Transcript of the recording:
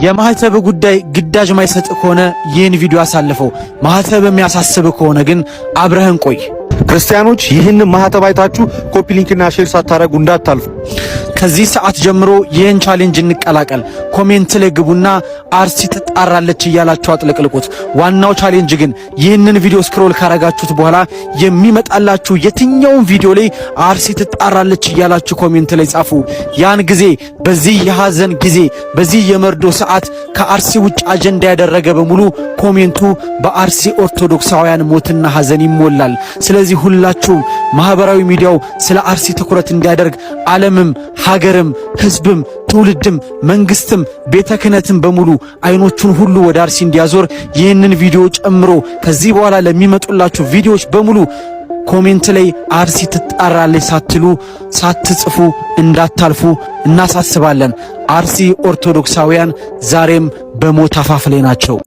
የማህተብ ጉዳይ ግዳጅ ማይሰጥ ከሆነ ይህን ቪዲዮ አሳልፈው። ማህተብ የሚያሳስብ ከሆነ ግን አብረህን ቆይ። ክርስቲያኖች ይህን ማህተብ አይታችሁ ኮፒ ሊንክና ሼር ሳታረጉ እንዳታልፉ። ከዚህ ሰዓት ጀምሮ ይህን ቻሌንጅ እንቀላቀል። ኮሜንት ላይ ግቡና አርሲ ትጣራለች እያላችሁ አጥለቅልቁት። ዋናው ቻሌንጅ ግን ይህንን ቪዲዮ ስክሮል ካረጋችሁት በኋላ የሚመጣላችሁ የትኛውን ቪዲዮ ላይ አርሲ ትጣራለች እያላችሁ ኮሜንት ላይ ጻፉ። ያን ጊዜ በዚህ የሐዘን ጊዜ በዚህ የመርዶ ሰዓት ከአርሲ ውጭ አጀንዳ ያደረገ በሙሉ ኮሜንቱ በአርሲ ኦርቶዶክሳውያን ሞትና ሐዘን ይሞላል። ስለዚህ ሁላችሁም ማህበራዊ ሚዲያው ስለ አርሲ ትኩረት እንዲያደርግ ዓለምም ሀገርም ህዝብም ትውልድም መንግስትም ቤተ ክህነትም በሙሉ አይኖቹን ሁሉ ወደ አርሲ እንዲያዞር ይህንን ቪዲዮ ጨምሮ ከዚህ በኋላ ለሚመጡላችሁ ቪዲዮዎች በሙሉ ኮሜንት ላይ አርሲ ትጣራለች ሳትሉ ሳትጽፉ እንዳታልፉ እናሳስባለን። አርሲ ኦርቶዶክሳውያን ዛሬም በሞት አፋፍ ላይ ናቸው።